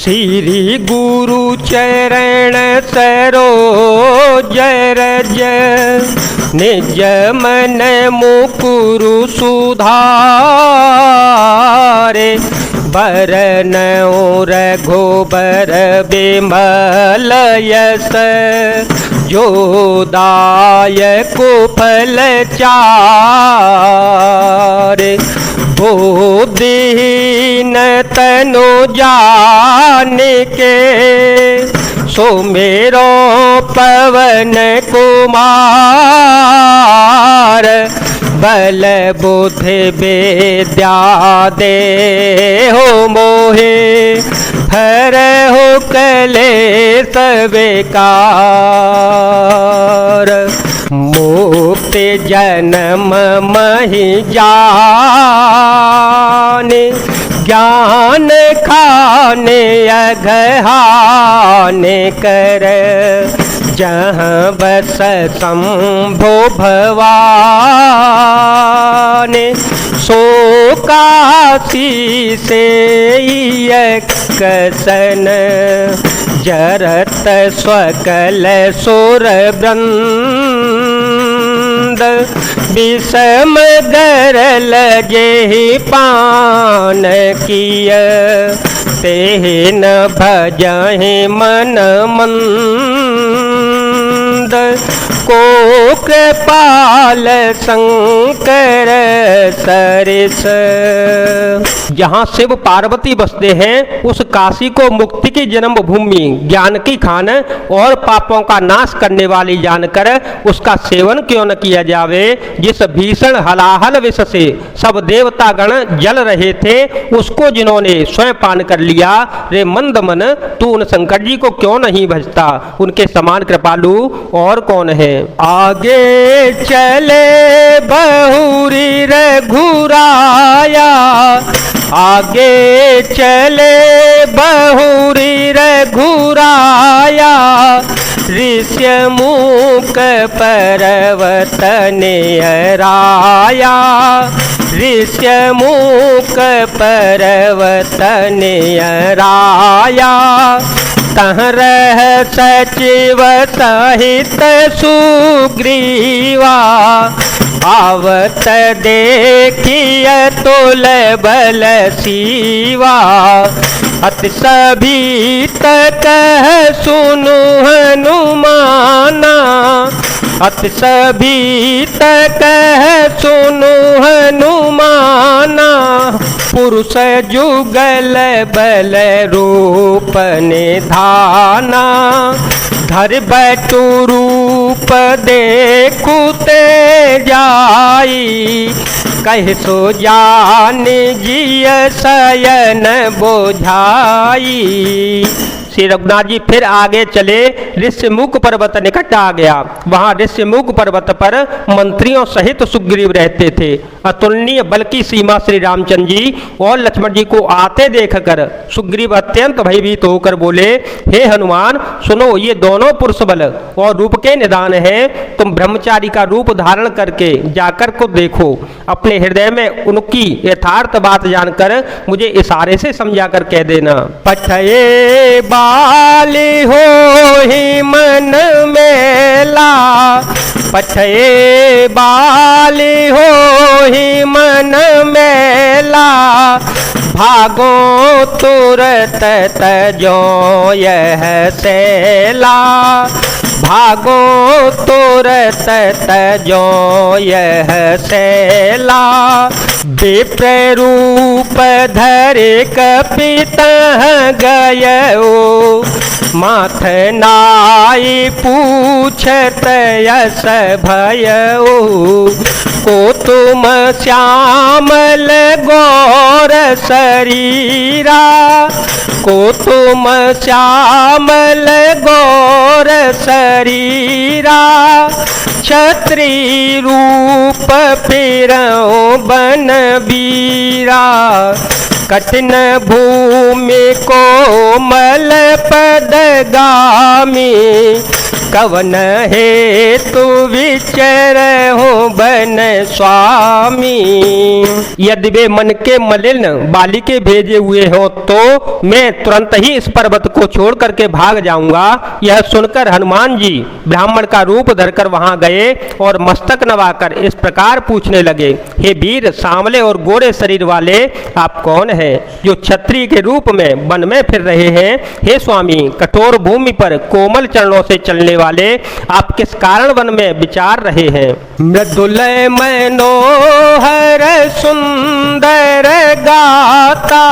श्री गुरु चरण सरोज रज निज मन मुकुरु सुधारे बरन रघुबर बिमल यस जो दायको फल चारे बुद्धिहीन तनु जान के सुमेरो पवन कुमार बल बुद्धि विद्या दे हो मोहे हर हो कलेश बेकार मुक्ति जन्म महि जाने ज्ञान खाने अघहाने कर जहाँ बस शंभो भवान सो काशी से कसन जरत स्वकल सुर वृंद विषम गरल जेहि पान किय तेहि न भजहि मन मंद को कृपाल शंकर सरिस। जहाँ शिव पार्वती बसते हैं उस काशी को मुक्ति की जन्म भूमि ज्ञान की खान और पापों का नाश करने वाली जानकर उसका सेवन क्यों न किया जावे। जिस भीषण हलाहल विष से सब देवतागण जल रहे थे उसको जिन्होंने स्वयं पान कर लिया, रे मंद मन तू उन शंकर जी को क्यों नहीं भजता। उनके समान कृपालु और कौन है। आगे चले बहुरी रघुराया आगे चले बहुरी रघुराया ऋष्यमुख पर्वत नियराया ऋष्यमुख पर्वत नियराया तह रह सचिव सहित सुग्रीवा आवत देखिय तुल बल सीवा अति सभी तक सुनु हनुमाना अति सभी तक सुनु हनुमाना पुरुष जुगल बल रूप निधाना धर बैठू रूप देखुते जाई कह सो जान जिय शयन बोझाई। श्री रघुनाथ जी फिर आगे चले। ऋष्यमुख पर्वत निकट आ गया। वहां ऋष्यमुख पर्वत पर मंत्रियों सहित सुग्रीव रहते थे। अतुलनीय बल की सीमा श्री रामचंद्र जी और लक्ष्मण जी को आते देखकर सुग्रीव अत्यंत भयभीत होकर बोले, हे हनुमान सुनो, ये दोनों पुरुष बल और रूप के निदान हैं। तुम ब्रह्मचारी का रूप धारण करके जाकर को देखो। अपने हृदय में उनकी यथार्थ बात जानकर मुझे इशारे से समझा कर कह देना। पठये बाली हो ही मन मेला पठये बाली हो ही मन मेला भागो तुरत तजो यह सेला भागो तुरत तजो यह सेला विप्र रूप धरे कपितः गयो माथ नाई पूछत यस भयो को तुम श्यामल गौर शरीरा को तुम श्यामल गौर शरीरा क्षत्रि रूप फिरऊं बन बीरा कठिन भूमि कोमल पदगामी कवन हे तू विचरहु बन स्वामी। यदि वे मन के मलिन बालिके भेजे हुए हो तो मैं तुरंत ही इस पर्वत को छोड़ करके भाग जाऊंगा। यह सुनकर हनुमान जी ब्राह्मण का रूप धरकर वहां गए और मस्तक नवाकर इस प्रकार पूछने लगे, हे वीर, सांवले और गोरे शरीर वाले आप कौन हैं जो क्षत्रिय के रूप में वन में फिर रहे हैं? हे स्वामी, कठोर भूमि पर कोमल चरणों से चलने वाले आप किस कारण वन में विचार रहे हैं? मृदुल मनोहर सुंदर गाता,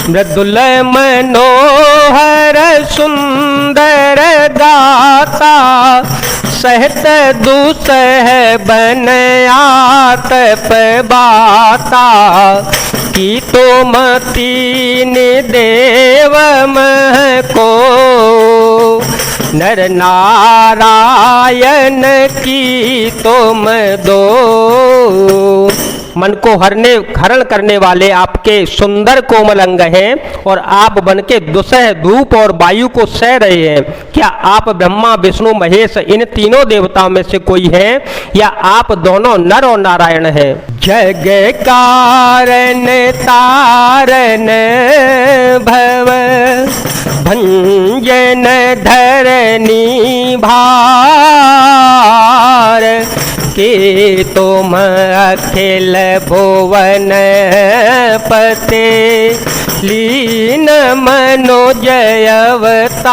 मृदुल मनोहर सुंदर गाता, सहत दुसह बन आतप बाता, की तो मतीन देव मह को, नर नारायण की तुम दो। मन को हरण करने वाले आपके सुंदर कोमल अंग हैं और आप बन के दुसह धूप और वायु को सह रहे हैं। क्या आप ब्रह्मा विष्णु महेश इन तीनों देवताओं में से कोई हैं या आप दोनों नर और नारायण हैं? जग कारण तारण भव भंजन धरनी भार, के तुम अखिल भुवन पते लीन मनोजय अवतार।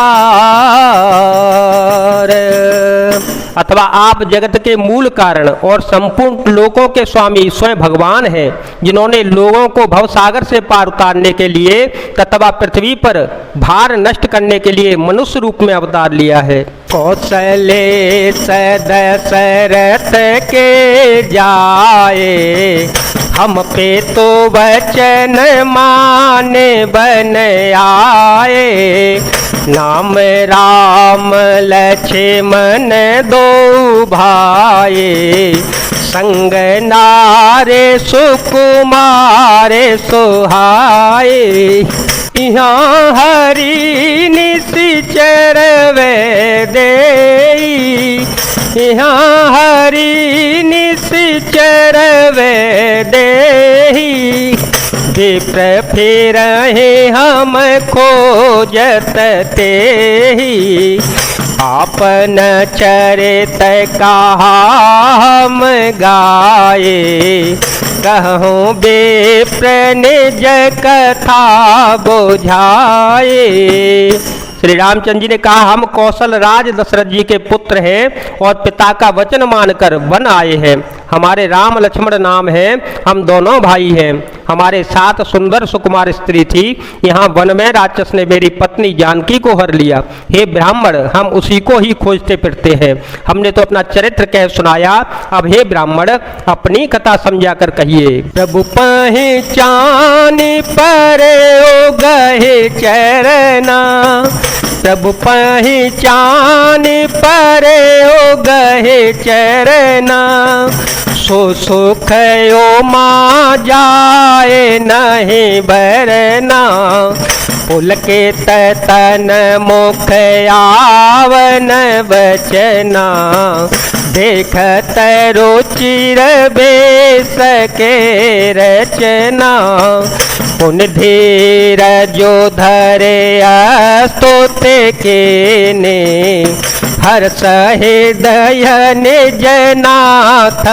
अथवा आप जगत के मूल कारण और संपूर्ण लोकों के स्वामी स्वयं भगवान हैं, जिन्होंने लोगों को भवसागर से पार उतारने के लिए तथा पृथ्वी पर भार नष्ट करने के लिए मनुष्य रूप में अवतार लिया है। कौशले दशरथ के जाए, हम पे तो वचन माने बन आए, नाम राम लक्ष्मण दो भाई, संग नारे सुकुमारे सुहाए, यहाँ हरि निश्चर वे देई, यहाँ हरि निश्चर वे देई, विप्र फिरहि हम खोजत तेहि, आपन चरित कहा हम गाए, कहूँ विप्र निज कथा बुझाए। श्री रामचंद्र जी ने कहा, हम कौशल राज दशरथ जी के पुत्र हैं और पिता का वचन मानकर वन आए हैं। हमारे राम लक्ष्मण नाम है, हम दोनों भाई हैं। हमारे साथ सुंदर सुकुमार स्त्री थी। यहाँ वन में राक्षस ने मेरी पत्नी जानकी को हर लिया। हे ब्राह्मण, हम उसी को ही खोजते फिरते हैं। हमने तो अपना चरित्र कह सुनाया, अब हे ब्राह्मण अपनी कथा समझा कर कहिए। प्रभु पहचानी परे ओ गहे चरना, प्रभु पहचानी परे ओ गहे चरना, सो सुख यो मा जाए नहीं बरना, पुलके तन मुख आवन बचना, देखत रुचिर बेस के रचना, उन धीर जो धरे स्तुति के ने, हर सहृदय निज नाथ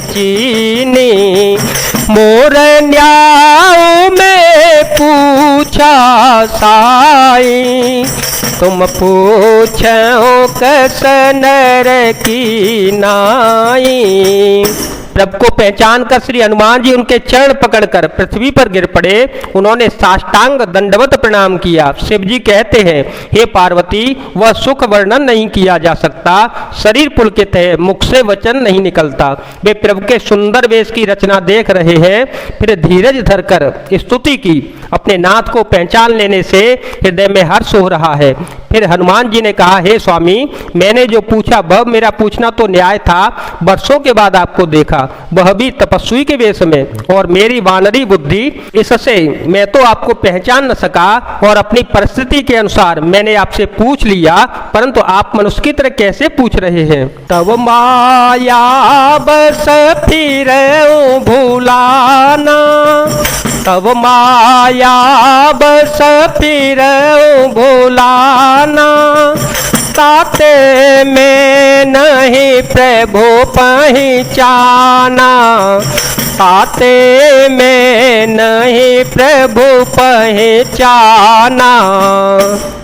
चीनी, मोर न्याय में पूछा साई, तुम पूछो कस नर की नाई। प्रभु को पहचान कर श्री हनुमान जी उनके चरण पकड़कर पृथ्वी पर गिर पड़े। उन्होंने साष्टांग दंडवत प्रणाम किया। शिव जी कहते हैं, हे पार्वती, वह सुख वर्णन नहीं किया जा सकता, शरीर पुलकित है, मुख से वचन नहीं निकलता। वे प्रभु के सुंदर वेश की रचना देख रहे हैं, फिर धीरज धरकर स्तुति की। अपने नाथ को पहचान लेने से हृदय में हर्ष हो रहा है। फिर हनुमान जी ने कहा, हे स्वामी, मैंने जो पूछा वह मेरा पूछना तो न्याय था। वर्षों के बाद आपको देखा, वह भी तपस्वी के वेश में, और मेरी वानरी बुद्धि, इससे मैं तो आपको पहचान न सका, और अपनी परिस्थिति के अनुसार मैंने आपसे पूछ लिया, परंतु आप मनुष्य की तरह कैसे पूछ रहे हैं। तब माया बस फिर भूलाना, तब माया बस फिर भूलाना, ताते में नहीं प्रभु पहचाना, ताते में नहीं प्रभु पहचाना।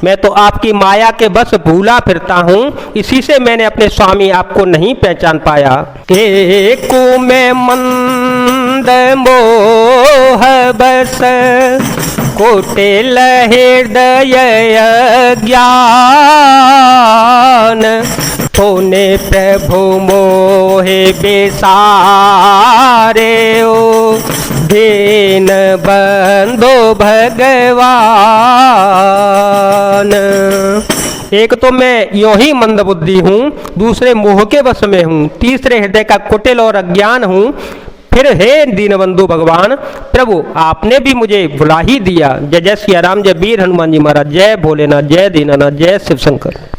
मैं तो आपकी माया के बस भूला फिरता हूँ, इसी से मैंने अपने स्वामी आपको नहीं पहचान पाया। एक में मंद मोह बस, कुटिल हृदय ज्ञान, होने प्रभु मोहे बेसारे ओ, दीन बंधो भगवान। एक तो मैं यूं ही मंदबुद्धि हूँ, दूसरे मोह के वश में हूँ, तीसरे हृदय का कुटिल और अज्ञान हूँ। फिर हे दीनबंधु भगवान, प्रभु आपने भी मुझे भुला ही दिया। जय जय सिया राम, जय वीर हनुमान जी महाराज, जय भोलेनाथ, जय दीनानाथ, जय शिव शंकर।